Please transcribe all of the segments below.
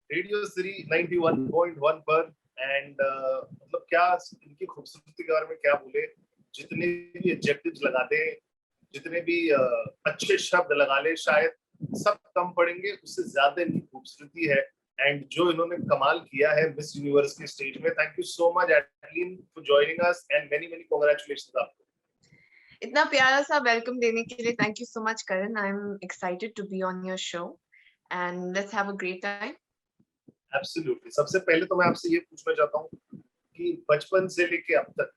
Radio city 91.1 पर and मतलब क्या इनकी खूबसूरती के बारे में क्या बोले। जितने भी एडजेक्टिव्स लगा दे, जितने भी अच्छे शब्द लगा ले, शायद सब कम पड़ेंगे, उससे ज्यादा इनकी खूबसूरती है। एंड जो इन्होंने कमाल किया है मिस यूनिवर्स के स्टेज में, thank you so much Adline for joining us and many many congratulations आपको। इतना प्यारा सा वेलकम देने के लिए thank you so much Karan. I am excited to be on your show and let's have a great time. Absolutely. सबसे पहले तो मैं आपसे ये पूछना चाहता हूँ कि बचपन से लेके अब तक,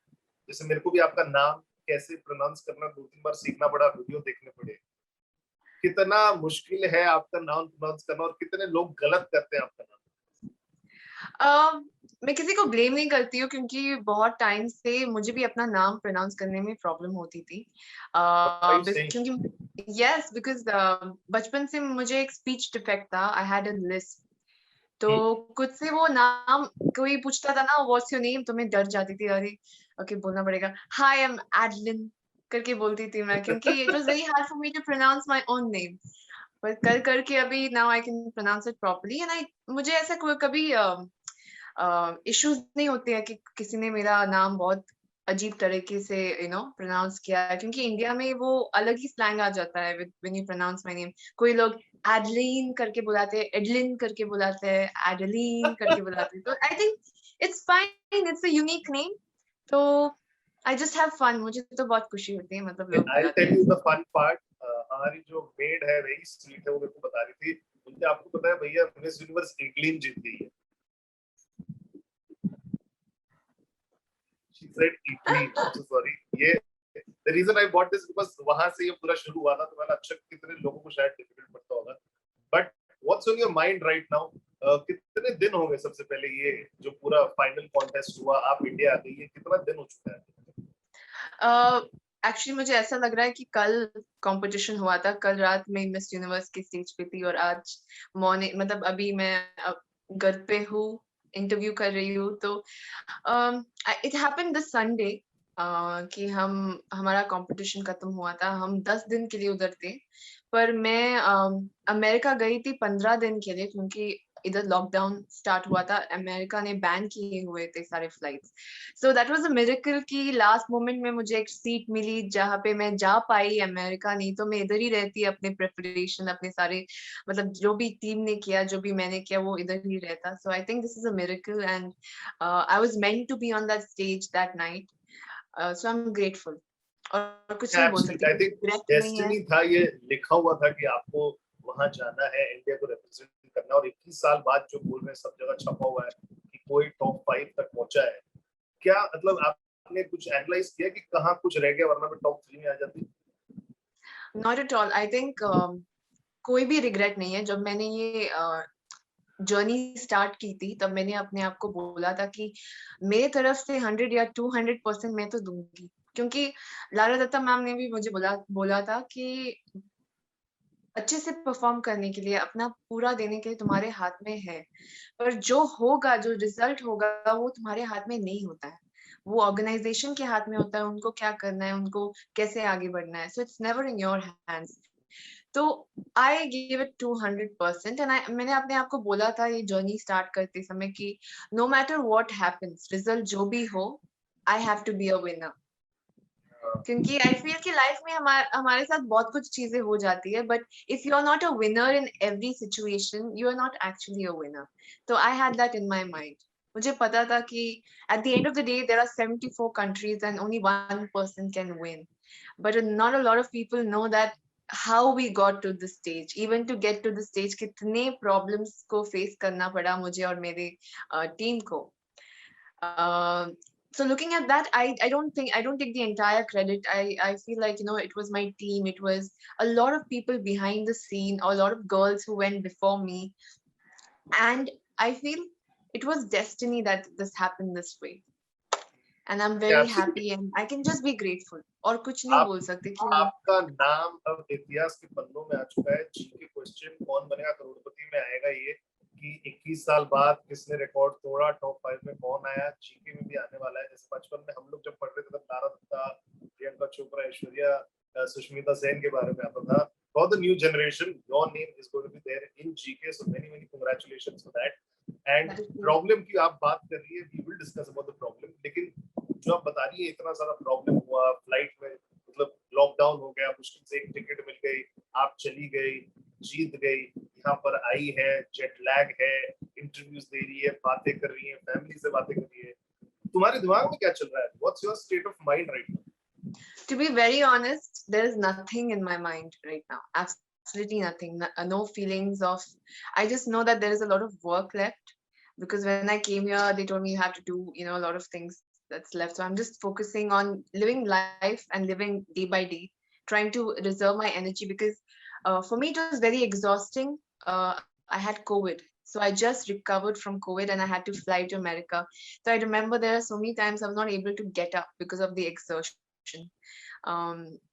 जैसे मेरे को भी आपका नाम कैसे प्रोनाउंस करना 2-3 बार सीखना पड़ा, वीडियो देखने पड़े। कितना मुश्किल है आपका नाम प्रोनाउंस करना और कितने लोग गलत करते हैं आपका नाम? मैं किसी को ब्लेम नहीं करती हूँ क्योंकि बहुत टाइम से मुझे भी अपना नाम प्रोनाउंस करने में प्रॉब्लम होती थी। क्योंकि यस बिकॉज बचपन से मुझे एक स्पीच डिफेक्ट था। I had a Lisp. तो कुछ से वो नाम कोई पूछता था ना व्हाट्स योर नेम, तो मैं डर जाती थी। अरे ओके बोलना पड़ेगा, हाय आई एम एडलिन करके बोलती थी मैं, क्योंकि it was very hard for me to pronounce my own name. पर कर करके अभी now I can pronounce it properly and I मुझे ऐसा कभी इश्यूज नहीं होते हैं कि किसी ने मेरा नाम बहुत अजीब तरीके से प्रोनाउंस किया है, क्योंकि इंडिया में वो अलग ही स्लैंग आ जाता है when you pronounce my name. कोई लोग एडलिन करके बुलाते हैं, एडलिन करके बुलाते हैं, एडलिन करके बुलाते हैं। तो I think it's fine, it's a unique name. तो आई जस्ट हैव फन। मुझे तो बहुत खुशी होती है, मतलब लोग आई बुलाते टेल हैं। You the fun part. हमारी जो मेड है वेरी स्वीट है, वो मेरे को बता रही थी, उनसे आपको पता है भैया मिस यूनिवर्स इटली जीत गई है। She said Italy, so sorry. ये the reason I bought this because वहां से ये पूरा शुरू हुआ था, तो मैंने अच्छा कितने लोगों को शायद डिफिकल्ट पड़ता होगा। But what's on your mind right now? कितने दिन हो गए सबसे पहले ये जो पूरा फाइनल कॉन्टेस्ट हुआ, आप इंडिया आ गई है, कितना दिन हो चुका है? एक्चुअली मुझे ऐसा लग रहा है कि कल कंपटीशन हुआ था, कल रात में मिस यूनिवर्स की स्टेज पे थी और आज मॉर्निंग, मतलब अभी मैं घर पे हूँ, इंटरव्यू कर रही हूँ। तो इट हैपेंड दिस संडे कि हमारा कंपटीशन खत्म हुआ था। हम 10 दिन के लिए उधर थे, पर मैं अमेरिका गई थी 15 दिन के लिए, क्योंकि इधर लॉकडाउन स्टार्ट हुआ था। अमेरिका ने बैन किए हुए थे सारे flights. So that was a miracle कि लास्ट मोमेंट में मुझे एक सीट मिली जहाँ पे मैं जा पाई अमेरिका। नहीं तो मैं इधर ही रहती, अपने प्रिपरेशन, अपने सारे, मतलब जो भी टीम ने किया, जो भी मैंने किया, वो इधर ही रहता। So I think this is a miracle and I was meant to be on that stage that night. So I am grateful और कुछ नहीं बोल सकती, एब्सोल्युटली। आई थिंक रिग्रेट नहीं है। डेस्टिनी था, ये लिखा हुआ था कि आपको वहां जाना है, इंडिया को रिप्रेजेंट करना। और 21 साल बाद जो बोल रहे हैं, सब जगह छपा हुआ है कि कोई टॉप 5 तक पहुंचा है। क्या मतलब आपने कुछ एनालाइज किया कि कहाँ कुछ रह गया, वरना मैं टॉप 3 में आ जाती? Not at all. I think कोई भी रिग्रेट नहीं है। जब मैंने ये जर्नी स्टार्ट की थी, तब मैंने अपने आप को बोला था कि मेरे तरफ से 100 या 200% मैं तो दूंगी, क्योंकि लारा दत्ता मैम ने भी मुझे बोला बोला था कि अच्छे से परफॉर्म करने के लिए, अपना पूरा देने के लिए तुम्हारे हाथ में है, पर जो होगा, जो रिजल्ट होगा, वो तुम्हारे हाथ में नहीं होता है। वो ऑर्गेनाइजेशन के हाथ में होता है, उनको क्या करना है, उनको कैसे आगे बढ़ना है। So it's never in your hands. तो आई गिव इट 200% एंड मैंने अपने आप को बोला था ये जर्नी स्टार्ट करते समय कि no matter what happens, result जो भी हो, I have to be a winner. क्योंकि आई फील कि लाइफ में हमारे साथ बहुत कुछ चीजें हो जाती है, but if you are not a winner in every situation, you are not actually a winner. तो I had that in my mind. मुझे पता था कि at the end of the day there are 74 countries and only one person can win, but not a lot of people know that how we got to this stage. Even to get to this stage, कितने problems को face करना पड़ा मुझे और मेरे team को। So looking at that, I don't think, I don't take the entire credit. I feel like, it was my team, it was a lot of people behind the scene, a lot of girls who went before me, and I feel it was destiny that this happened this way, and I'm very absolutely. happy and I can just be grateful। और कुछ नहीं आप बोल सकते कि आपका नाम अब इतिहास के पन्नों में आ चुका है। जीके क्वेश्चन कौन बनेगा करोड़पति में आएगा ये, कि 21 साल बाद किसने रिकॉर्ड तोड़ा, टॉप 5 में कौन आया, जीके में भी आने वाला है। जैसे बचपन में हम लोग जब पढ़ रहे थे तब लारा दत्ता, प्रियंका चोपड़ा, ऐश्वर्या, सुष्मिता सेन के बारे में आता था। for the new generation, your name is going to be there in GK. So many congratulations for that. And problem की आप बात कर रही है, we will discuss about the problem. लेकिन जो आप बता रही है इतना सारा प्रॉब्लम हुआ फ्लाइट में, मतलब लॉकडाउन हो गया, मुश्किल से एक टिकट मिल गई, आप चली गई, जीत गई, यहाँ पर आई है, जेट लैग है, इंटरव्यूज दे रही है, बातें कर रही है, फैमिली से बातें कर रही है, तुम्हारे दिमाग में क्या चल रहा है? What's your state of mind right now? To be very honest, there is nothing in my mind right now. Absolutely nothing. No feelings of. I just know that there is a lot of work left, because when I came here, they told me you have to do, a lot of things that's left. So I'm just focusing on living life and living day by day, trying to reserve my energy, because for me it was very exhausting. I had COVID. So I just recovered from COVID and I had to fly to America. So I remember there are so many times I was not able to get up because of the exertion.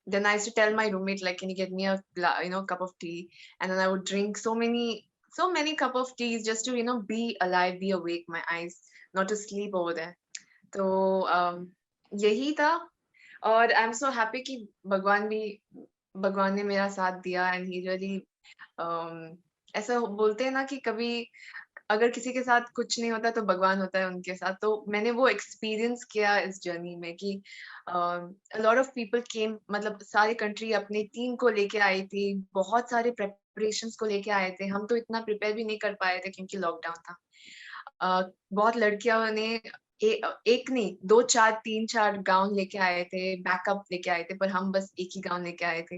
Then I used to tell my roommate, like, can you get me a cup of tea? And then I would drink so many cup of teas just to be alive, be awake, my eyes not to sleep over there. तो यही था, और आई am so happy कि भगवान ने मेरा साथ दिया, एंड ही रियली ऐसा बोलते हैं ना कि कभी अगर किसी के साथ कुछ नहीं होता तो भगवान होता है उनके साथ। तो मैंने वो एक्सपीरियंस किया इस जर्नी में कि लॉट ऑफ पीपल केम, मतलब सारी कंट्री अपनी टीम को लेके आई थी, बहुत सारे प्रेपरेशंस को लेके आए थे। हम तो इतना प्रिपेयर भी नहीं कर पाए थे क्योंकि लॉकडाउन था। बहुत लड़कियों ने एक नहीं 2 4 3 4 गाउन लेके आए थे, बैकअप लेके आए थे, पर हम बस एक ही गाउन लेके आए थे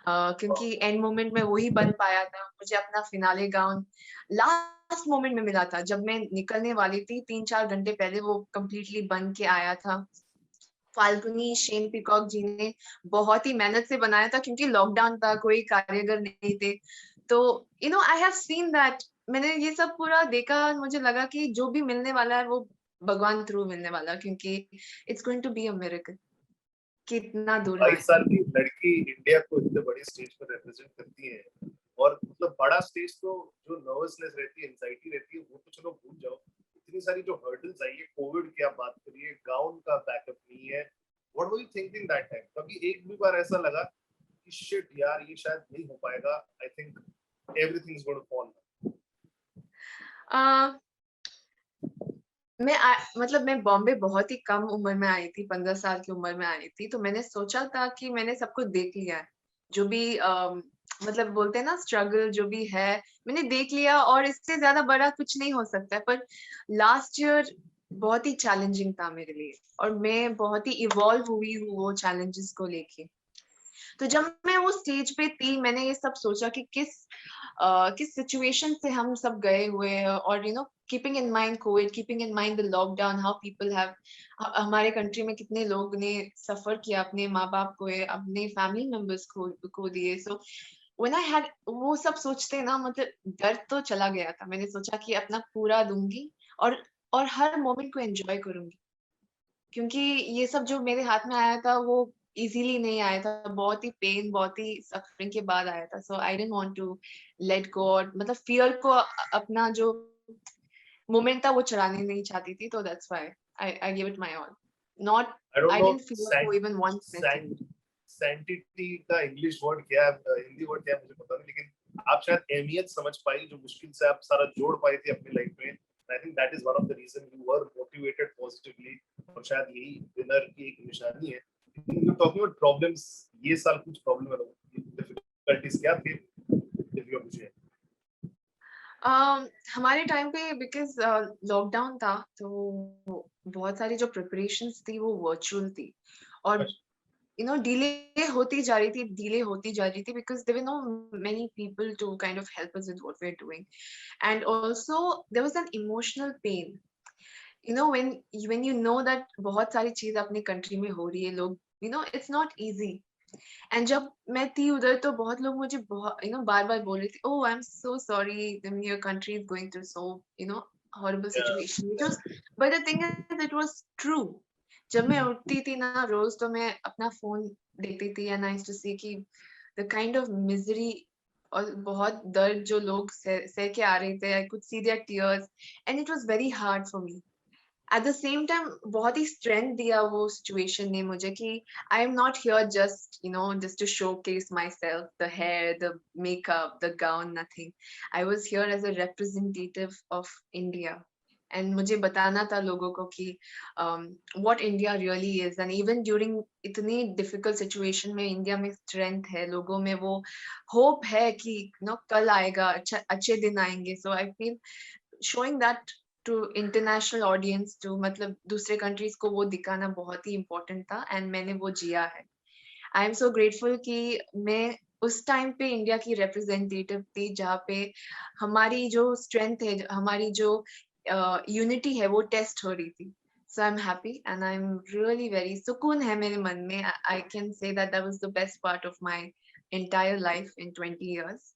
क्योंकि एंड मोमेंट में वही बन पाया था। मुझे अपना फिनाले गाउन लास्ट मोमेंट में मिला था, जब मैं निकलने वाली थी 3-4 घंटे पहले वो कंप्लीटली बन के आया था। फाल्गुनी शेन पीकॉक जी ने बहुत ही मेहनत से बनाया था क्योंकि लॉकडाउन था, कोई कारीगर नहीं थे। तो आई हैव सीन दैट, मैंने ये सब पूरा देखा, मुझे लगा कि जो भी मिलने वाला है वो भगवान थ्रू मिलने वाला, क्योंकि it's going to be a miracle. कितना दूर 22 साल की लड़की इंडिया को इतने बड़ी स्टेज पर रिप्रेजेंट करती है, और मतलब बड़ा स्टेज तो जो नर्वसनेस रहती है, एंजाइटी रहती है, वो तो चलो भूल जाओ, इतनी सारी जो हर्डल्स आई है, कोविड की आप बात करिए, गाउन का बैकअप नहीं है, what were you thinking that time? कभी एक भी बार ऐसा लगा कि शिट यार ये शायद नहीं हो पाएगा, I think everything is going to fall? मैं बॉम्बे बहुत ही कम उम्र में आई थी, 15 साल की उम्र में आई थी। तो मैंने सोचा था कि मैंने सब कुछ देख लिया है, जो भी मतलब बोलते हैं ना स्ट्रगल जो भी है मैंने देख लिया, और इससे ज्यादा बड़ा कुछ नहीं हो सकता है। पर लास्ट ईयर बहुत ही चैलेंजिंग था मेरे लिए, और मैं बहुत ही इवॉल्व हुई हूँ वो चैलेंजेस को लेके। तो जब मैं वो स्टेज पे थी, मैंने ये सब सोचा कि किस सिचुएशन से हम सब गए हुए हैं, और keeping in mind Covid, keeping in mind the lockdown, how people have, हमारे कंट्री में कितने लोग ने सफर किया, अपने माँ बाप को, अपने फैमिली मेंबर्स को दिए। सो व्हेन आई हैड वो सब सोचते ना, मतलब डर तो चला गया था। मैंने सोचा कि अपना पूरा दूंगी और हर मोमेंट को एंजॉय करूंगी, क्योंकि ये सब जो मेरे हाथ में आया था वो इजीली नहीं आया था, बहुत ही पेन, बहुत ही सफरिंग के बाद आया था। So I didn't want to let go, और मतलब फियर को अपना जो मोमेंट था वो चढ़ाने नहीं चाहती थी। तो that's why I give it my all, not I didn't feel for even 1 second. Sanctity का इंग्लिश वर्ड क्या है, हिंदी वर्ड क्या है मुझे पता नहीं, लेकिन आप शायद अहमियत समझ पाई जो मुश्किल से आप सारा जोड़ पाई थी अपनी लाइफ में। I think that is one of the reason you were motivated positively, और शायद यही विनर की एक निशानी है। You're talking about problems, ये साल कुछ प्रॉब्लम है, डिफिकल्टीज क्या थे दिव्या मुझे? हमारे टाइम पे बिकॉज लॉकडाउन था, तो बहुत सारी जो प्रिपरेशंस थी वो वर्चुअल थी, और डिले होती जा रही थी because there were no many people to kind of help us with what we're doing. And also there was an emotional pain, when you know that बहुत सारी चीज अपनी कंट्री में हो रही है, लोग it's not easy. एंड जब मैं थी उधर तो बहुत लोग मुझे बार बार बोल रहे थे, oh I am so sorry, your country is going through so horrible situation, which was, but the thing is it was true. जब मैं उठती थी ना रोज, तो मैं अपना फोन देखती थी, एंड आई यूज्ड टू सी कि द काइंड ऑफ मिजरी और बहुत दर्द जो लोग सह के आ रहे थे, I could see their tears, and it was very hard for me. at the same time बहुत ही strength दिया वो situation ने मुझे कि I am not here just just to showcase myself, the hair, the makeup, the gown, nothing. I was here as a representative of India, and मुझे बताना था लोगों को कि what India really is, and even during इतनी difficult situation में India में strength है, लोगों में वो hope है कि कल आएगा, अच्छे दिन आएंगे. So I feel showing that to international audience, to मतलब दूसरे countries को वो दिखाना बहुत ही important था, and मैंने वो जिया है. I am so grateful कि मैं उस टाइम पे इंडिया की रिप्रेजेंटेटिव थी, जहाँ पे हमारी जो strength है, हमारी जो unity है, वो टेस्ट हो रही थी. So I'm happy and I'm really very सुकून है मेरे मन में. I can say that that was the best part of my entire life in 20 years,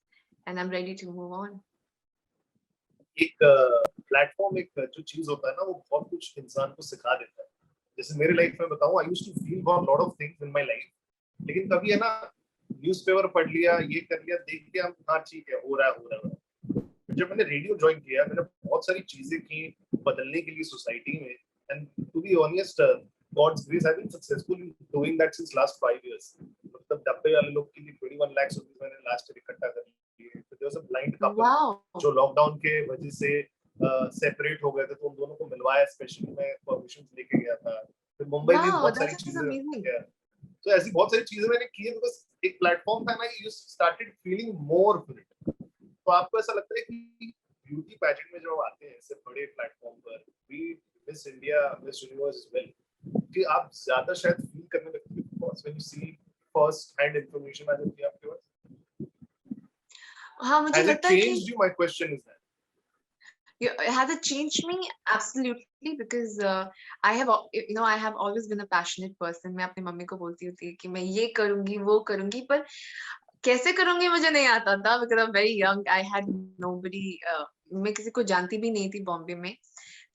and I'm ready to move on. एक प्लेटफॉर्म, एक जो चीज होता है ना, वो बहुत कुछ इंसान को सिखा देता है. जैसे मेरे लाइफ में बताऊं, I used to feel for lot of things in my life, लेकिन कभी है ना, न्यूज़पेपर पढ़ लिया, ये कर लिया, देख के हम हाँ ठीक है, हो रहा है. जब मैंने रेडियो ज्वाइन किया, मैंने बहुत सारी चीजें की बदलने के लिए सोसाइटी में, and to be honest, God's grace, I have been successful in doing that since last 5 years. मतलब डब्बे वाले लोग के लिए 21 लाख रुपए मैंने लास्ट ईयर इकट्ठा कर लिए. तो there was a blind couple जो लॉकडाउन के वजह से सेपरेट हो गए थे, तो उन दोनों को मिलवाया, स्पेशली मैं परमिशन लेके गया था. फिर मुंबई में बहुत सारी चीजें, तो ऐसी बहुत सारी चीजें मैंने की है, बिकॉज़ एक प्लेटफॉर्म था ना, you started feeling more for it. तो आपको ऐसा लगता है कि ब्यूटी पैजेंट में जब आते हैं ऐसे बड़े प्लेटफॉर्म पर, भी Miss India, Miss Universe as well, कि आप ज्यादा शायद फील करने लगते हैं, because when you see first hand information आ जाती है आपके पास. हाँ, मुझे लगता है कि changed you? My question is that. Has it changed me? Absolutely, because I have I have always been a passionate person. मैं अपनी मम्मी को बोलती होती कि मैं ये करूंगी, वो करूंगी, पर कैसे करूंगी मुझे नहीं आता था, because I'm very young. I had nobody, मैं किसी को जानती भी नहीं थी बॉम्बे में.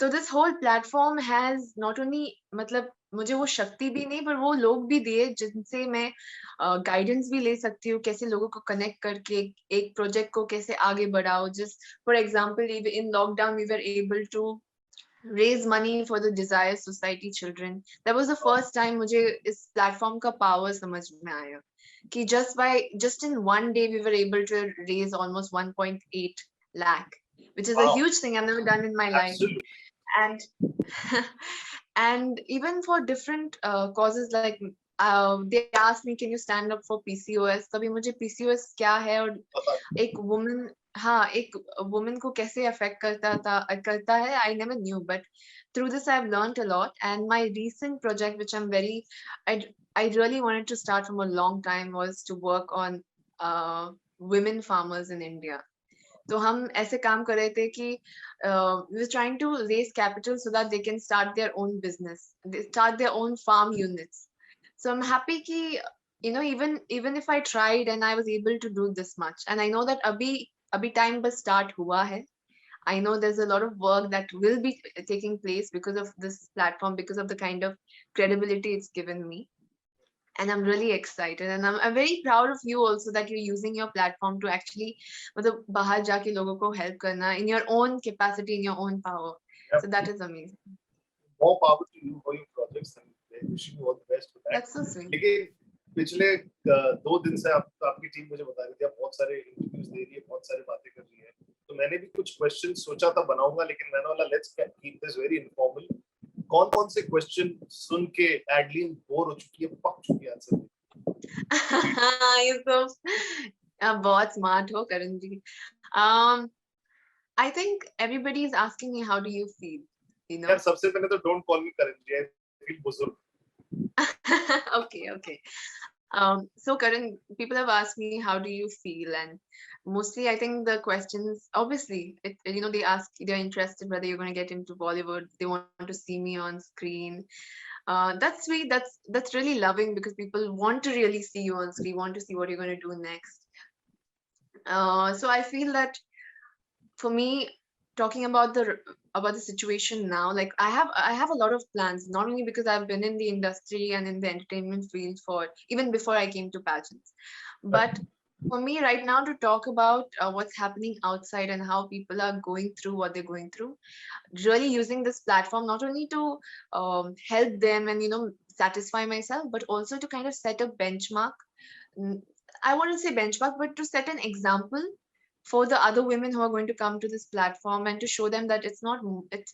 तो this whole platform has not only मतलब मुझे वो शक्ति भी नहीं, पर वो लोग भी दिए जिनसे मैं गाइडेंस भी ले सकती हूँ, कैसे लोगों को कनेक्ट करके एक प्रोजेक्ट को कैसे आगे बढ़ाओ. Just for example, in lockdown we were able to raise money for the Desire Society children. That was the first time मुझे इस प्लेटफॉर्म का पावर समझ में आया कि just in one day we were able to raise almost 1.8 lakh, which is a huge thing I've never done in my life. And and even for different causes, like they asked me, can you stand up for PCOS? तभी मुझे PCOS क्या है और एक woman को कैसे affect करता है, I never knew, but through this I've learned a lot. And my recent project, which I really wanted to start from a long time, was to work on women farmers in India. तो हम ऐसे काम कर रहे थे कि we were trying to raise capital so that they can start their own business, they start their own farm units. So I'm happy कि even if I tried and I was able to do this much, and I know that अभी time बस start हुआ है. I know there's a lot of work that will be taking place because of this platform, because of the kind of credibility it's given me. And I'm really excited, and I'm very proud of you also, that you're using your platform to actually मतलब बाहर जाके लोगों को help करना in your own capacity, in your own power. So that is amazing. More power to you for your projects, and wishing you all the best for that. That's so sweet. लेकिन पिछले 2 दिन से आपकी team मुझे बता रही थी, आप बहुत सारे इंटरव्यूज दे रही है, बहुत सारी बातें कर रही है, तो मैंने भी कुछ क्वेश्चन सोचा था बनाऊंगा, लेकिन मैंने बोला let's keep this very informal. कौन से क्वेश्चन सुन के एडलिन बोर हो चुकी है, पक चुकी है आंसर? ये तो बहुत स्मार्ट हो करण जी. I think everybody is asking me, how do you feel? यार सबसे पहले तो don't call me Karan ji, I feel बुजुर्ग. Okay. So Karan, people have asked me, how do you feel? And mostly I think the questions, obviously, they ask, they're interested whether you're going to get into Bollywood, they want to see me on screen. That's sweet, that's really loving, because people want to really see you on screen, want to see what you're going to do next. So I feel that for me, talking about the situation now, like I have a lot of plans, not only because I've been in the industry and in the entertainment field for even before I came to pageants, but For me right now to talk about what's happening outside and how people are going through what they're going through, really using this platform not only to help them and satisfy myself, but also to kind of set a benchmark. Mm, I wouldn't say benchmark, but to set an example for the other women who are going to come to this platform, and to show them that it's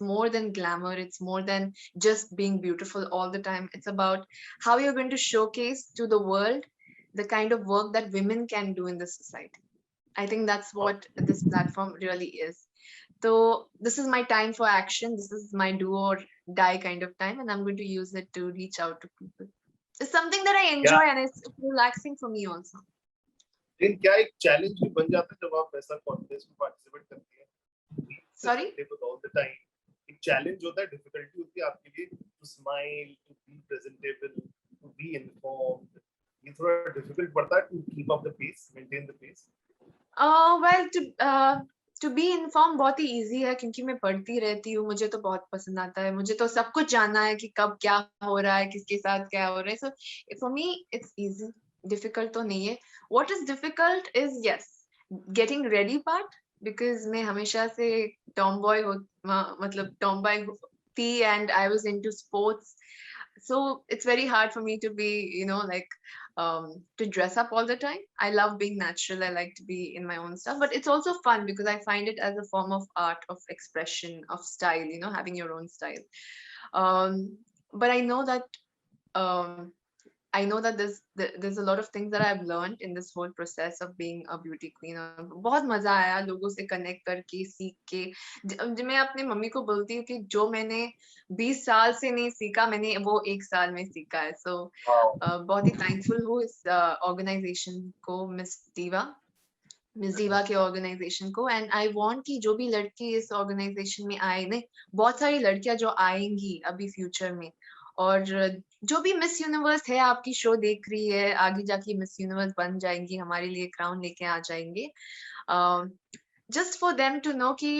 more than glamour, it's more than just being beautiful all the time. It's about how you're going to showcase to the world the kind of work that women can do in this society. I think that's what this platform really is. So this is my time for action. This is my do or die kind of time, and I'm going to use it to reach out to people. It's something that I क्या enjoy, and it's relaxing for me also. लेकिन क्या एक challenge भी बन जाता है जब आप ऐसा कॉन्टेस्ट में पार्टिसिपेट करती हैं? Sorry? ऑल द टाइम एक चैलेंज होता है, डिफिकल्टी होती है आपके लिए to smile, to be presentable, to be informed. ये थोड़ा डिफिकल्ट पड़ता है to keep up the pace, maintain the pace. Well, to be informed बहुत ही easy है, क्योंकि मैं पढ़ती रहती हूँ, मुझे तो बहुत पसंद आता है, मुझे तो सब कुछ जानना है कि कब क्या हो रहा है, किसके साथ क्या हो रहा है. So for me it's easy. Difficult तो नहीं है. What is difficult is, yes, getting ready part, because मैं हमेशा से tomboy हो, मतलब tomboy थी, and I was into sports. So it's very hard for me to be, like, to dress up all the time. I love being natural. I like to be in my own stuff, but it's also fun because I find it as a form of art, of expression, of style, having your own style. But I know that there's a lot of things that I've learned in this whole process of being a beauty queen. बहुत मजा आया लोगों से connect करके, सीख के. मैं अपने मम्मी को बोलती हूँ कि जो मैंने 20 साल से नहीं सीखा, मैंने वो 1 साल में सीखा है. So बहुत ही thankful हूँ इस organization को, मिस दीवा के ऑर्गेनाइजेशन को. एंड आई वांट कि जो भी लड़की इस ऑर्गेनाइजेशन में आए, नहीं, बहुत सारी लड़कियां जो आएंगी अभी फ्यूचर में, और जो भी मिस यूनिवर्स है आपकी शो देख रही है, आगे जाके मिस यूनिवर्स बन जाएंगी, हमारे लिए क्राउन लेके आ जाएंगे. Just for them to know कि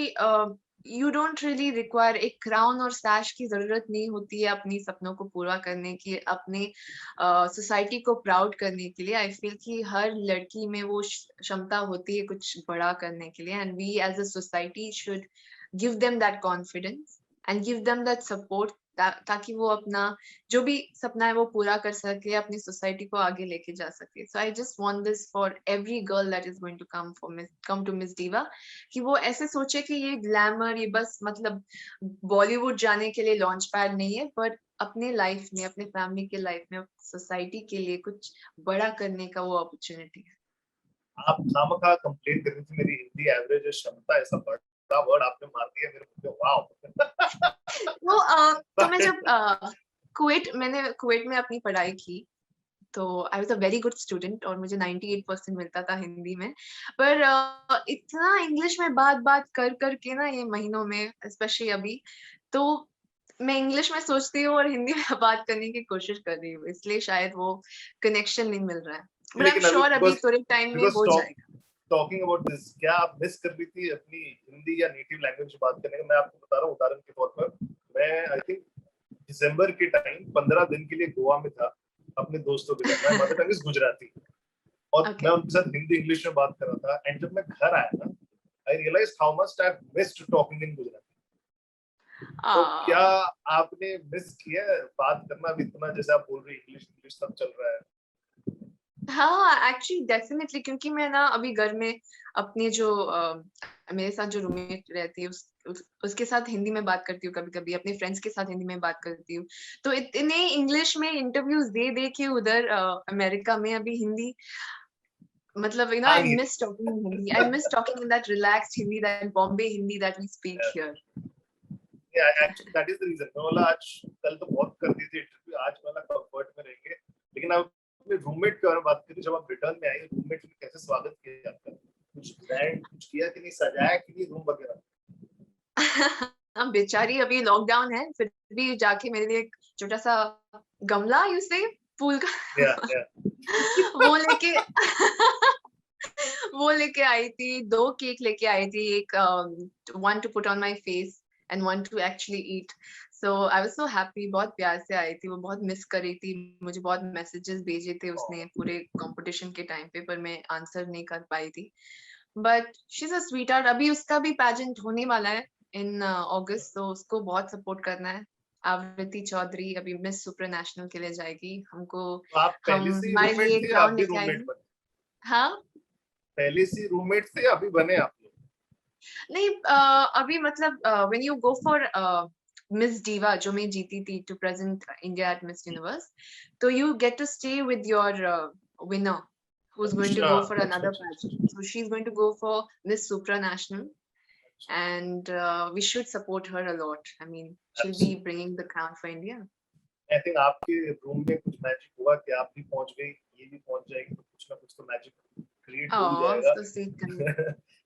यू डोंट रियली रिक्वायर एक क्राउन और सैश की जरूरत नहीं होती है अपनी सपनों को पूरा करने की, अपने सोसाइटी को प्राउड करने के लिए. आई फील कि हर लड़की में वो क्षमता होती है कुछ बड़ा करने के लिए, and we as a society should give them that confidence and give them that support, ताकि वो अपना जो भी सपना है वो पूरा कर सके, अपनी सोसाइटी को आगे लेके जा सके. So I just want this for every girl that is going to come to Miss Diva, कि वो ऐसे सोचे कि ये ग्लैमर, ये बस मतलब बॉलीवुड जाने के लिए लॉन्च पैड नहीं है, बट अपने लाइफ में, अपने फैमिली के लाइफ में, सोसाइटी के लिए कुछ बड़ा करने का वो अपॉर्चुनिटी है. आप खामखा कंप्लेन कर रही थी मेरी हिंदी एवरेज है, क्षमता, ऐसा बड़ा वर्ड आपने मार दिया मेरे मुंह पे. वाओ. तो मैं जब मैंने कुवैत में अपनी पढ़ाई की, तो I was a very good student और मुझे 98% मिलता था हिंदी में. पर इतना इंग्लिश में बात कर के ना, ये महीनों में स्पेशली अभी, तो मैं इंग्लिश में सोचती हूँ और हिंदी में बात करने की कोशिश कर रही हूँ, इसलिए शायद वो कनेक्शन नहीं मिल रहा है. बट आई एम श्योर अभी थोड़े टाइम में हो जाएगा. टॉकिंग अबाउट दिस, क्या आप मिस कर रही थी अपनी हिंदी या नेटिव लैंग्वेज बात करने का? मैं आपको बता रहा हूँ उदाहरण के तौर पर, मैं आई थिंक दिसंबर के टाइम 15 दिन के लिए गोवा में था अपने दोस्तों के साथ. मैं मदर टंग इज गुजराती, और मैं उनके साथ हिंदी इंग्लिश में बात कर रहा था. एंड जब मैं घर आया ना, I realised how much I have missed talking in Gujarati. तो क्या आपने मिस किया बात करना भी इतना, जैसे आप बोल रही इंग्लिश सब चल रहा है? हाँ, एक्चुअली डेफिनेटली, क्योंकि मैं ना अभी घर में अपने जो मेरे साथ जो रूममेट रहती है उसके साथ हिंदी में बात करती हूँ, कभी कभी अपने फ्रेंड्स के साथ हिंदी में बात करती हूँ. तो इतने इंग्लिश में इंटरव्यूज दे के उधर अमेरिका में अभी हिंदी, मतलब I miss talking in Hindi. I miss talking in that relaxed Hindi, that Bombay Hindi that we speak here. Actually that is the reason. मैं बोला आज कल तो बहुत कर दी थी इंटरव्यू, आज वाला कंफर्ट में रहेंगे. लेकिन आप रूममेट के बारे में बात करें, जब आप रिटर्न में आए, रूममेट ने कैसे स्वागत किया आपका? कुछ ग्रैंड कुछ किया कि नहीं, सजाया कि नहीं रूम वगैरह? बेचारी अभी लॉकडाउन है, फिर भी जाके मेरे लिए एक छोटा सा गमला, यू से फूल का वो लेके आई थी. 2 केक लेके आई थी, एक 1 to put on my face, and want to actually eat. So I was so happy. बहुत प्यार से आई थी वो, बहुत मिस कर रही थी मुझे, बहुत मैसेजेस भेजे थे उसने पूरे कंपटीशन के टाइम पे, पर मैं आंसर नहीं कर पाई थी. But she is a sweet heart. अभी उसका भी पैजेंट होने वाला है इन अगस्त, तो उसको बहुत सपोर्ट करना है. आवृत्ति चौधरी अभी मिस सुपर नेशनल के लिए जाएगी. हमको तो आप हम पहले से ही हमारे रूममेट लिए थे या ग्राउंड अभी लेके रूममेट आएंगे. बने? हाँ पहले से रूममेट थे या अभी बने आप लोग? नहीं, अभी मतलब when you go for Miss Diva जो मैं जीती थी to present India at Miss Universe, तो you get to stay with your winner who's going to अच्छा go for अच्छा another अच्छा pageant. अच्छा So she's going to go for Miss Supranational, and we should support her a lot. I mean, she'll be अच्छा. bringing the crown for India. I think आपके room में कुछ magic हुआ कि आप भी पहुंच गई, ये भी पहुंच जाएगी, तो कुछ ना कुछ तो मैजिक क्रिएट हो ही Oh, जाएगा. so sweet. Thank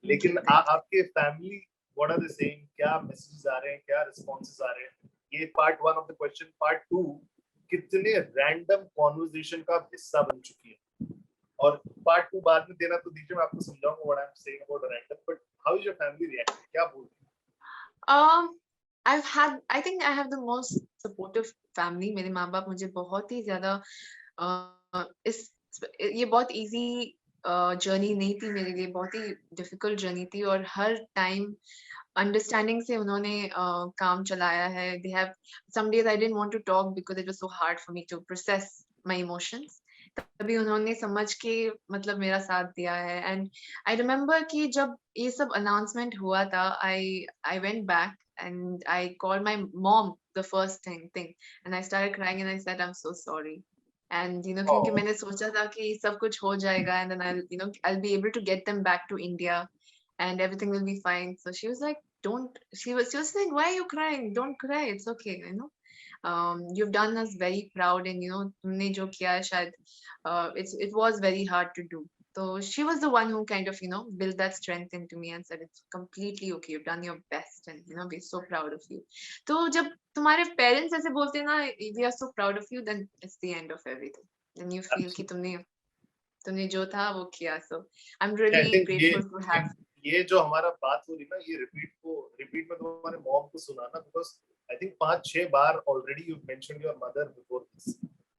लेकिन you. Thank you. आपके family what are they saying? क्या मैसेजेस आ रहे हैं, क्या रिस्पांसेस आ रहे हैं? ये part 1 of the question. Part 2, कितने रैंडम कॉन्वर्सेशन का हिस्सा बन चुकी है? और पार्ट 2 बाद में देना तो दीजिए, मैं आपको समझाऊंगा what I am saying about random. But how is your family reacting? क्या बोल रही है? I think I have the most supportive family. मेरे माँ बाप मुझे बहुत ही ज्यादा इस ये बहुत इजी जर्नी नहीं थी मेरे लिए, बहुत ही डिफिकल्ट जर्नी थी, और हर टाइम अंडरस्टैंडिंग से उन्होंने काम चलाया है. They have some days I didn't want to talk because it was so hard for me to process my emotions. तभी उन्होंने समझ के मतलब मेरा साथ दिया है. एंड आई रिमेम्बर कि जब ये सब अनाउंसमेंट हुआ था, I went back and I called my mom the first thing and I started crying and I said I'm so sorry. And क्योंकि Oh, मैंने सोचा था कि सब कुछ हो जाएगा and then I'll be able to get them back to India and everything will be fine. So she was like, don't, she was saying, why are you crying? Don't cry, it's okay. You've done us very proud, and तुमने जो किया है शायद it was very hard to do. So she was the one who kind of built that strength into me and said it's completely okay, you've done your best, and we're so proud of you. तो जब तुम्हारे parents ऐसे बोलते हैं ना, we are so proud of you, then it's the end of everything. Then you feel कि तुमने जो था वो किया. So I'm I really think grateful to have. ये जो हमारा बात हो रही ना, ये रिपीट में तुम्हारे मॉम को सुनाना, बिकॉज आई थिंक 5-6 बार already you mentioned your mother before this,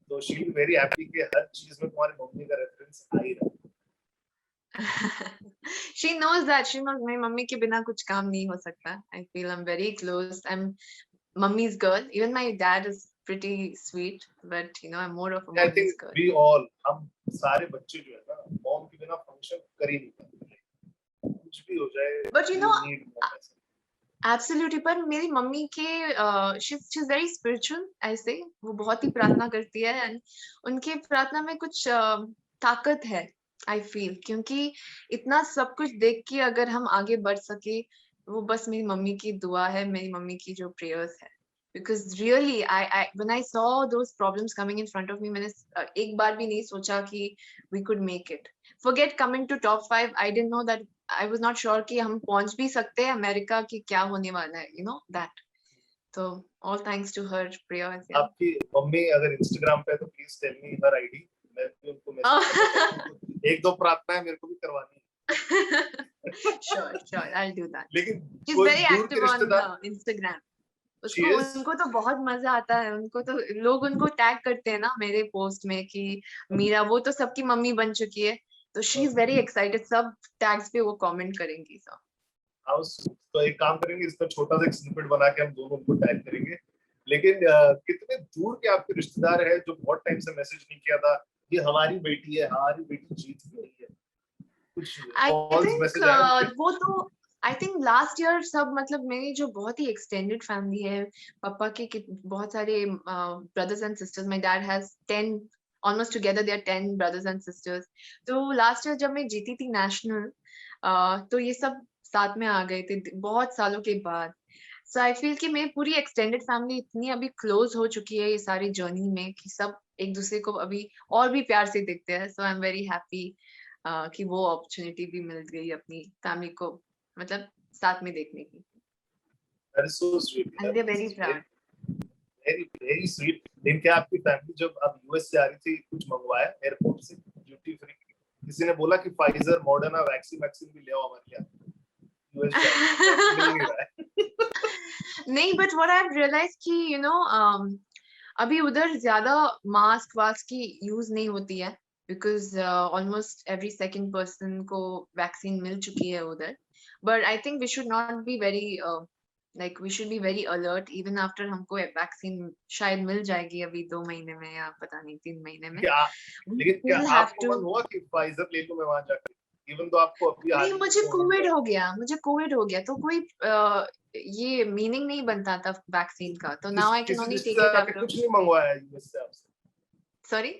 तो she will be very happy कि हर चीज में तुम्हारी मम्मी का रेफरेंस आ ही रहा है. She knows that. She knows मेरी मम्मी के बिना कुछ काम नहीं हो सकता. I feel I'm very close. I'm mummy's girl. Even my dad is pretty sweet, but I'm more of a I mummy's think girl. We all, हम सारे बच्चे जो है ना, मॉम के बिना फंक्शन कर ही नहीं पाते. कुछ भी हो जाए, But we need mom. absolutely. पर मेरी मम्मी के she's very spiritual. I say वो बहुत ही प्रार्थना करती है, and उनके प्रार्थना में कुछ ताकत है. I feel क्योंकि इतना सब कुछ देख के अगर हम आगे बढ़ सके, वो बस मेरी मम्मी की दुआ है, मेरी मम्मी की जो prayers है. Because really, I when I saw those problems coming in front of me, मैंने एक बार भी नहीं सोचा कि we could make it. Forget coming to top 5. I didn't know that. I was not sure कि हम पहुंच भी सकते हैं अमेरिका की क्या होने वाला है, that. So all thanks to her prayers. Yeah. आपकी मम्मी अगर इंस्टाग्राम पे है तो please tell me her ID, मैं भी उनको मैसेज करता. एक दो प्रार्थनाएं मेरे को भी करवानी है. Sure, I'll do that. लेकिन She's कोई very दूर के active on रिश्तेदार? Instagram. She is? उनको तो बहुत मजा आता है. उनको तो लोग उनको टैग करते हैं ना मेरे पोस्ट में कि मीरा, वो तो सबकी मम्मी बन चुकी है. तो शी इज वेरी एक्साइटेड. सब टैग्स पे वो कमेंट करेंगी. सब तो एक काम करेंगे, इसका छोटा सा एक स्निपेट बना के हम दोनों उनको टैग करेंगे. लेकिन कितने दूर के आपके रिश्तेदार हैं जो बहुत टाइम से मैसेज नहीं किया था, ये हमारी बेटी है, हमारी बेटी जीत गई है, कुछ कॉल्स मैसेज आए? वो तो आई थिंक लास्ट ईयर सब, मतलब मेरी जो बहुत ही एक्सटेंडेड फैमिली है, पापा के बहुत सारे brothers and sisters. My dad has 10, almost together they are 10 brothers and sisters. तो लास्ट ईयर जब मैं जीती थी नेशनल, तो ये सब साथ में आ गए थे बहुत सालों के बाद. सो आई फील कि मेरी पूरी एक्सटेंडेड फैमिली इतनी अभी क्लोज हो चुकी है ये सारी जर्नी में कि सब एक दूसरे को अभी और भी प्यार से देखते हैं. सो आई एम वेरी हैप्पी कि वो अपॉर्चुनिटी भी मिल गई अपनी फैमिली को मतलब साथ में देखने की. That is so sweet. And they're very proud. Very very sweet. लेकिन क्या आपकी फैमिली जब अब यूएस से आ रही थी, कुछ मंगवाया एयरपोर्ट से ड्यूटी फ्री? किसी ने बोला कि फाइजर मॉडर्ना वैक्सीन भी ले आओ हमारे लिए? यूएस मिल नहीं रहा है. नहीं, but what I've realized कि अभी उधर ज्यादा मास्क वास्क की यूज नहीं होती है, because almost every second person को वैक्सीन मिल चुकी है उधर. But I think we should not be very like we should be very alert even after हमको वैक्सीन शायद मिल जाएगी अभी 2 महीने में या पता नहीं 3 महीने में. क्या We लेकिन क्या still have आपको to. मन हुआ कि फाइजर ले लूं मैं वहां जाकर, इवन तो आपको अभी हाल नहीं, ही में मुझे कोविड कोविड हुआ? हो गया, तो कोई ये मीनिंग नहीं बनता था वैक्सीन का, तो नाउ आई कैन किसी ओनली टेक इट रिश्तेदार ने आफ्टर. कुछ नहीं मंगवाया यूएस से आपसे? सॉरी,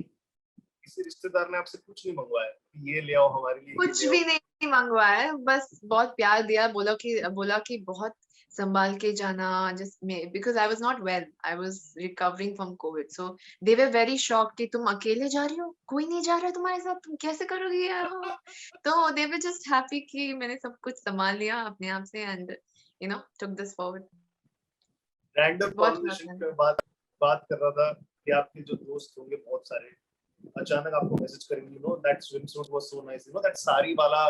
किसी रिश्तेदार ने आपसे कुछ नहीं मंगवाया ये ले आओ हमारे लिए, ये कुछ ले आओ? भी नहीं मंगवाया है, बस बहुत प्यार दिया, बोला कि बहुत संभाल के जाना, जिसमें because I was not well, I was recovering from Covid, so they were very shocked कि तुम अकेले जा रही हो, कोई नहीं जा रहा है तुम्हारे साथ, तुम कैसे करोगी ये तो दे वर जस्ट हैप्पी कि मैंने सब कुछ संभाल लिया अपने आप से, and took this forward. Random बहुत कॉन्वर्सेशन मजा. में बात कर रहा था कि आपके जो दोस्त होंगे बहुत सारे अचानक आपको मैसेज करेंगे, that swimsuit was so nice, that sari वाला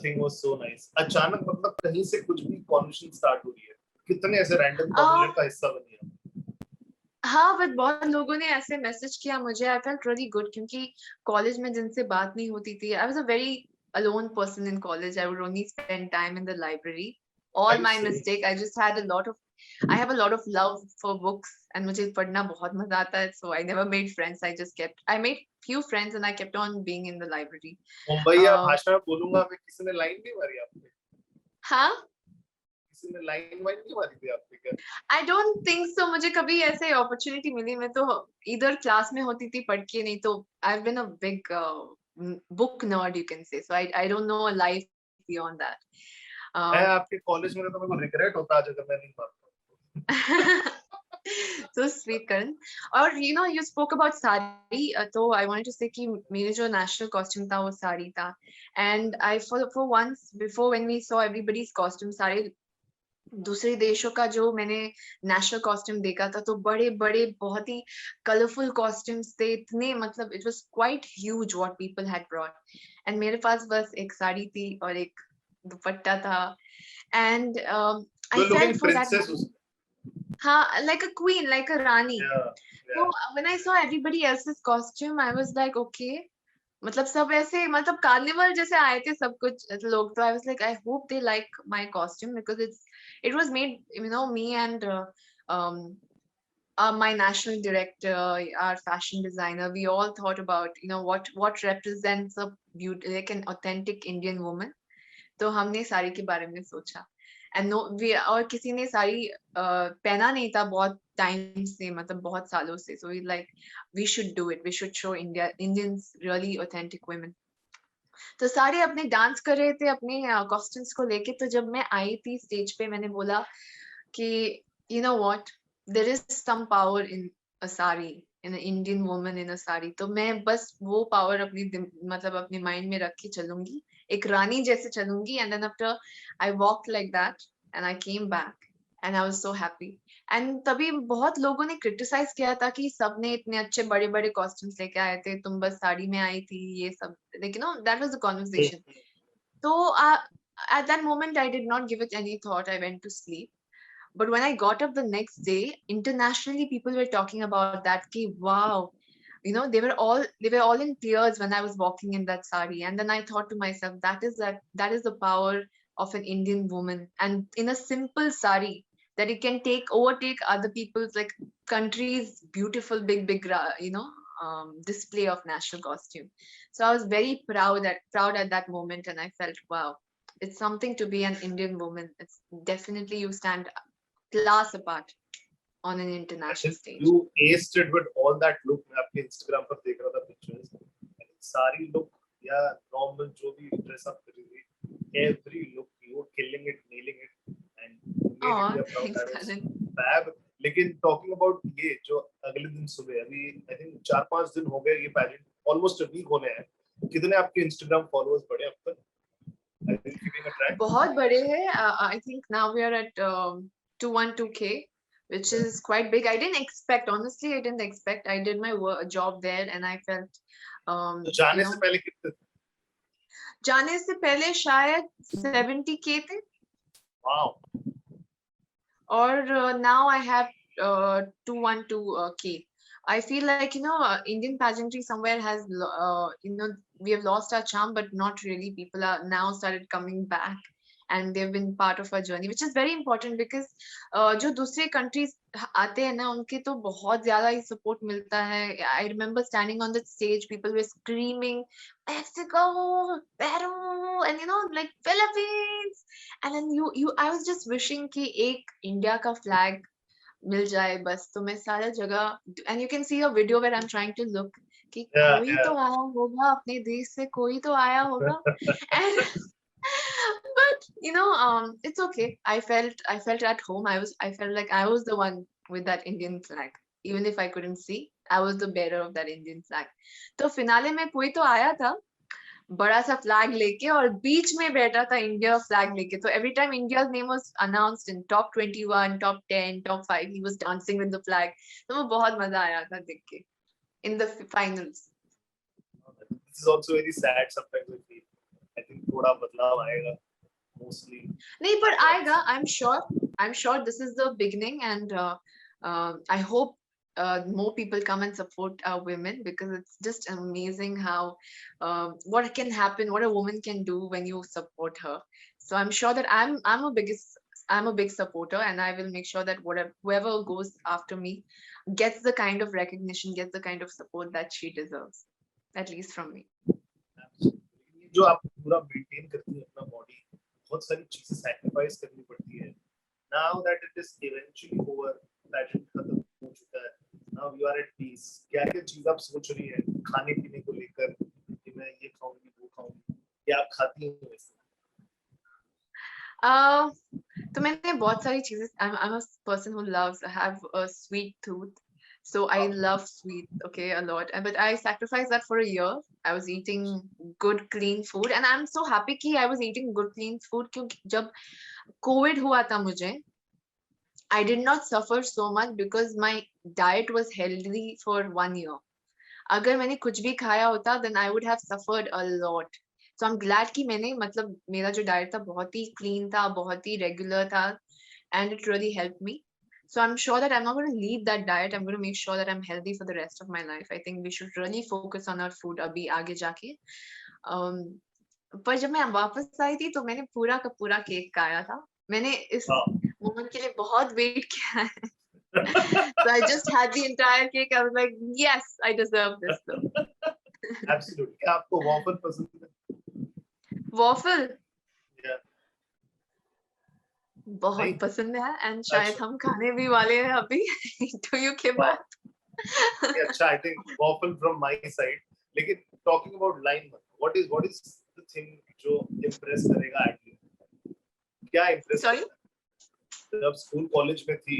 थिंग वाज सो नाइस, अचानक मतलब कहीं से कुछ भी कॉन्वर्सेशन स्टार्ट हो रही है, कितने ऐसे रैंडम कॉन्वर्सेशन का हिस्सा बनी है? हाँ, बट बहुत लोगों ने ऐसे मैसेज किया मुझे, आई फेल्ट रियली गुड, क्योंकि कॉलेज में जिनसे बात नहीं होती थी, I was a very alone person in college. I would only spend time in the library. All my mistake. I have a lot of love for books, and मुझे पढ़ना बहुत मजा आता है. So I never made friends. I made few friends, and I kept on being in the library. मुंबईया भाषा में बोलूंगा मैं, किसी ने लाइन नहीं मारी आप पे? हाँ, किसी ने लाइन वाइन नहीं मारी थी आप पे क्या? I don't think so. मुझे कभी ऐसे opportunity मिली, मैं तो इधर क्लास में होती थी पढ़ के, नहीं तो I've been a big book nerd, you can say. So I don't know a life beyond that. मैं आपके कॉलेज में तो मेरे को रिग्रेट होता आज अगर मैं नहीं मारता. So sweet, Karan. और you spoke about साड़ी, तो I wanted to say कि मेरे जो national costume था वो साड़ी था, and I for once before when we saw everybody's costume, सारे दूसरे देशों का जो मैंने नेशनल कॉस्ट्यूम देखा था, तो बड़े बड़े बहुत ही कलरफुल कॉस्ट्यूम्स थे, इतने मतलब it was quite huge what people had brought, and मेरे पास बस एक साड़ी थी और एक दुपट्टा था, and I felt for that. हाँ, like a queen, like a Rani. So when I saw everybody else's costume, I was like, okay. मतलब सब ऐसे, मतलब कार्निवल जैसे आए थे सब कुछ लोग, तो I was like, I hope they like my costume, because it was made, me and my national director, our fashion designer, we all thought about, what represents a beauty, like an authentic Indian woman. तो हमने साड़ी के बारे में सोचा, and और किसी ने साड़ी पहना नहीं था बहुत टाइम से, मतलब बहुत सालों से, so like we should do it, we should show Indians really authentic women. तो सारे अपने डांस कर रहे थे अपने कॉस्ट्यूम्स को लेके, तो जब मैं आई थी स्टेज पे, मैंने बोला कि you know what, there is some power in a sari, in Indian woman in a sari. तो मैं बस वो पावर मतलब अपने माइंड में रख के चलूंगी, एक रानी जैसे चलूंगी, and then after I walk like that, and I came back, and I was so happy. And तभी बहुत लोगों ने क्रिटिसाइज किया था कि सबने इतने अच्छे बड़े बड़े कॉस्ट्यूम्स लेके आए थे, तुम बस साड़ी में आई थी, ये सब, like that was the conversation. So at that moment I did not give it any thought, I went to sleep. But when I got up the next day, internationally people were talking about that, ki wow, they were all in tears when I was walking in that sari. And then I thought to myself, that is the power of an Indian woman, and in a simple sari, that it can overtake other people's, like, countries beautiful big display of national costume. So I was very proud at that moment, and I felt, wow, it's something to be an Indian woman. It's definitely, you stand class apart on an international stage. You aced it with all that look. मैं आपके Instagram पर देख रहा था pictures. सारी look या normal जो भी dress up करी थी, every look you were killing it, nailing it, and made it Thanks, proud. Karan. Fab. लेकिन talking about ये जो अगले दिन सुबह, अभी I think 4-5 दिन हो गए ये pageant, almost a week होने हैं. कितने आपके Instagram followers बढ़े अब तक? Are you keeping a track? बहुत बड़े हैं. I think now we are at 212K, which is quite big. I didn't expect, honestly, I didn't expect. I did my job there, and I felt जाने से पहले कितने? जाने से पहले शायद 70K थे. Wow. or now I have 212K. I feel like, Indian pageantry somewhere has, we have lost our charm, but not really. People are now started coming back, and they've been part of our journey, which is very important because जो दूसरे countries आते हैं ना, उनके तो बहुत ज्यादा ही support मिलता है. I remember standing on the stage, people were screaming, Mexico, Peru, and like Philippines. And then I was just wishing कि एक इंडिया का flag मिल जाए बस, तो मैं सारा जगह, and you can see a video where I'm trying to look कि Yeah, कोई yeah. तो आया होगा अपने देश से, कोई तो आया होगा. And but it's okay. I felt at home. I felt like I was the one with that Indian flag. Even if I couldn't see, I was the bearer of that Indian flag. तो finale में कोई तो आया था बड़ा सा flag लेके, और बीच में बैठा था इंडिया फ्लैग लेके. तो every time India's name was announced in top 21, top 10, top 5, he was dancing with the flag. तो वो बहुत मजा आया था देख के in the finals. This is also very sad sometimes. I feel. I think थोड़ा बदलाव आएगा mostly. नहीं, पर आएगा. I'm sure this is the beginning, and I hope more people come and support our women, because it's just amazing how what can happen, what a woman can do when you support her. So I'm sure that I'm a big supporter, and I will make sure that whoever goes after me gets the kind of recognition, gets the kind of support that she deserves, at least from me. जो आप पूरा maintain करती है अपना body, बहुत सारी चीजें sacrifice करनी पड़ती है. Now that it is eventually over, pageant खत्म हो चुका है, now you are at peace. क्या क्या चीज आप सोच रही है खाने पीने को लेकर कि मैं ये खाऊंगी वो खाऊंगी, क्या आप खाती हैं वैसे? तो मैंने बहुत सारी चीजें, I'm a person who loves, I have a sweet tooth, so I love sweet, okay, a lot. But I sacrificed that for a year. I was eating good clean food, and I'm so happy कि I was eating good clean food, क्योंकि जब COVID हुआ था मुझे, I did not suffer so much because my diet was healthy for 1 year. अगर मैंने कुछ भी खाया होता, then I would have suffered a lot. So I'm glad कि मैंने, मतलब मेरा जो diet था बहुत ही clean था, बहुत ही regular था, and it really helped me. So I'm sure that I'm not going to leave that diet. I'm going to make sure that I'm healthy for the rest of my life. I think we should really focus on our food अभी आगे जाके. पर जब मैं वापस आई थी, तो मैंने पूरा का पूरा केक खाया था. मैंने इस मोमेंट के लिए बहुत वेट किया है. So I just had the entire cake. I was like, yes, I deserve this though. Absolutely. क्या आपको waffle पसंद है? Waffle Yeah. बहुत नहीं? पसंद है, and शायद अच्छा. हम खाने भी वाले हैं अभी interview के Wow. बाद. अच्छा, I think waffle from my side. लेकिन talking about line, what is the thing जो impress करेगा actually? क्या impress Sorry? करेगा? जब स्कूल कॉलेज में थी,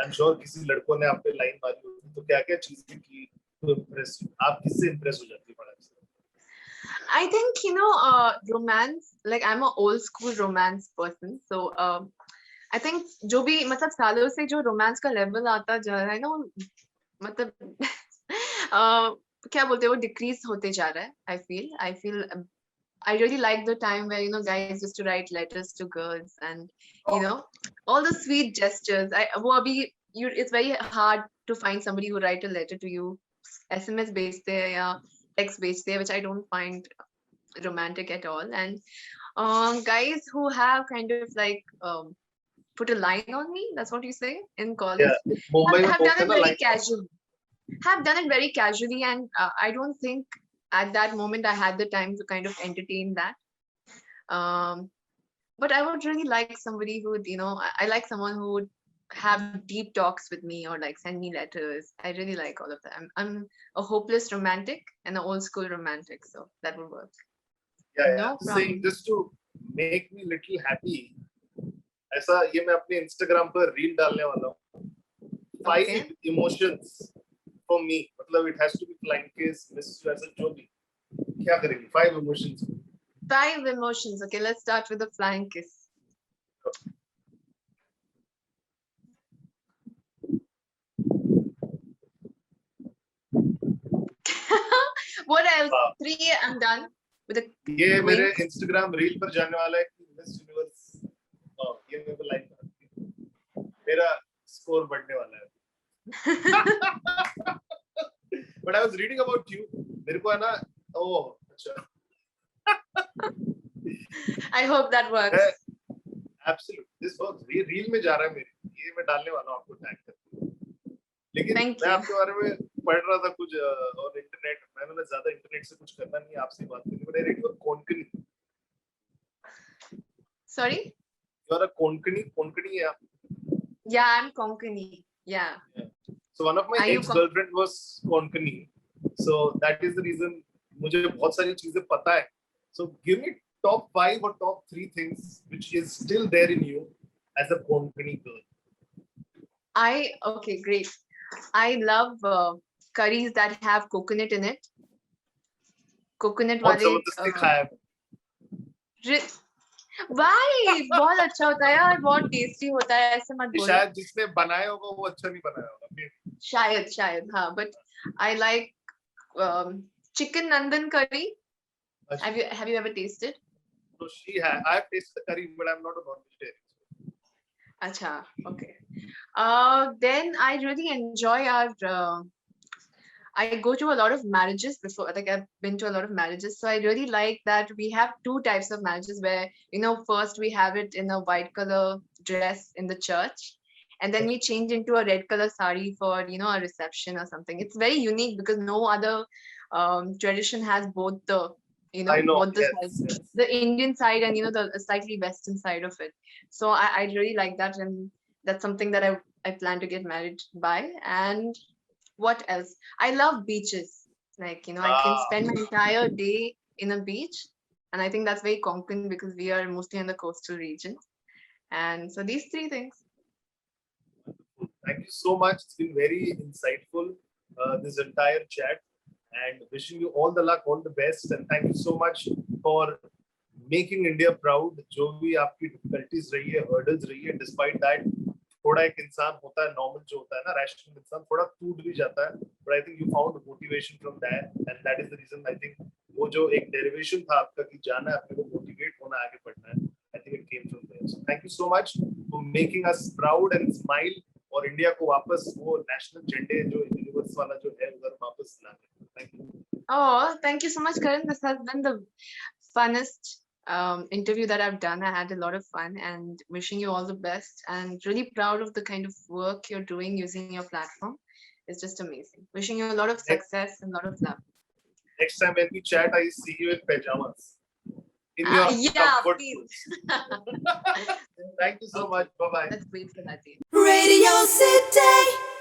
I'm sure किसी लड़कों ने आप पे लाइन मारी होगी, तो क्या क्या चीजें की तो impress, आप किससे impress हो जाती है बड़ा? I think romance, like I'm an old school romance person, so I think जो भी, मतलब सालों से जो romance का level आता जा रहा है ना, मतलब क्या बोलते हैं, वो decrease होते जा रहा है. I feel I really like the time where guys used to write letters to girls, and all the sweet gestures. वो अभी it's very hard to find somebody who write a letter to you. SMS भेजते हैं या text भेजते हैं, which I don't find romantic at all. And guys who have kind of like put a line on me, that's what you say, in college. Yeah, Mumbai में have done बोलते it हैं ना very line. casually. Have done it very casually, and I don't think at that moment I had the time to kind of entertain that. But I would really like somebody who would, I like someone who would have deep talks with me, or like send me letters. I really like all of that. I'm a hopeless romantic and an old school romantic, so that would work. Yeah, No yeah. problem. Saying just to make me little happy. ऐसा ये मैं अपने Instagram पर reel डालने वाला हूँ. 5 Okay. emotions for me. मतलब it has to be flying kiss, miss वैसा जो भी. क्या करेंगे? 5 emotions. 5 emotions. Okay, let's start with the flying kiss. What else? Wow. 3, I'm done with the ये मेरे wink. Instagram reel पर जाने वाला है कि Miss Universe. ये मेरे को like मेरा स्कोर बढ़ने वाला है. But I was reading about you. मेरे को है ना, oh अच्छा. I hope that works. Absolutely, this works. ये रील में जा रहा है मेरे, ये मैं डालने वाला हूँ आपको टैग करके. लेकिन Thank मैं you. आपके बारे में पढ़ रहा था कुछ और इंटरनेट, मैंने ज्यादा इंटरनेट से कुछ करना नहीं है, आपसे बात करनी. मैंने radio Konkani. Sorry? You are a Konkani है आप. Yeah, I'm Konkani. Yeah. So one of my Are you ex-girlfriend was Konkani. So that is the reason मुझे बहुत सारी चीजें पता है. So give me top 5 or top 3 things which is still there in you as a Konkani girl. Okay, great. I love curries that have coconut in it. Coconut बहुत वाले. जबरदस्ती खाया है. Why? बहुत अच्छा होता है यार, बहुत टेस्टी होता है, ऐसे मत बोलो. शायद जिसने बनाया होगा वो अच्छा नहीं बनाया होगा. शायद हाँ, but I like chicken nandan curry. Have you ever tasted? So she had. I have tasted the curry, but I'm not a non-vegetarian. Acha, okay. Then I really enjoy our. I go to a lot of marriages before, like I've been to a lot of marriages. So I really like that we have 2 types of marriages where, first we have it in a white color dress in the church. And then we change into a red color sari for, a reception or something. It's very unique because no other tradition has both the, I know, both the yes, sides, yes. the Indian side and, the slightly Western side of it. So I really like that. And that's something that I plan to get married by. And what else? I love beaches. Like, I can spend my entire day in a beach. And I think that's very Konkan because we are mostly in the coastal region. And so these 3 things. Thank you so much. It's been very insightful, this entire chat. And wishing you all the luck, all the best. And thank you so much for making India proud. जो भी आपकी difficulties रही है, hurdles रही है, despite that, थोड़ा एक इंसान होता है normal जो होता है ना, rational इंसान थोड़ा टूट भी जाता है. But I think you found motivation from that, and that is the reason I think वो जो एक derivation था आपका कि जाना है अपने को motivate होना आगे बढ़ना है. I think it came from there. So thank you so much for making us proud and smile. और इंडिया को वापस वो नेशनल झंडे जो यूनिवर्स वाला जो है उधर वापस लाने. Thank you. Oh, thank you so much, Karan. This has been the funnest interview that I've done. I had a lot of fun and wishing you all the best and really proud of the kind of work you're doing using your platform. It's just amazing. Wishing you a lot of success and a lot of love. Next time when we chat, I see you in pajamas. In your comfort please. Thank you so much. Bye-bye. Let's wait for that day. Radio City.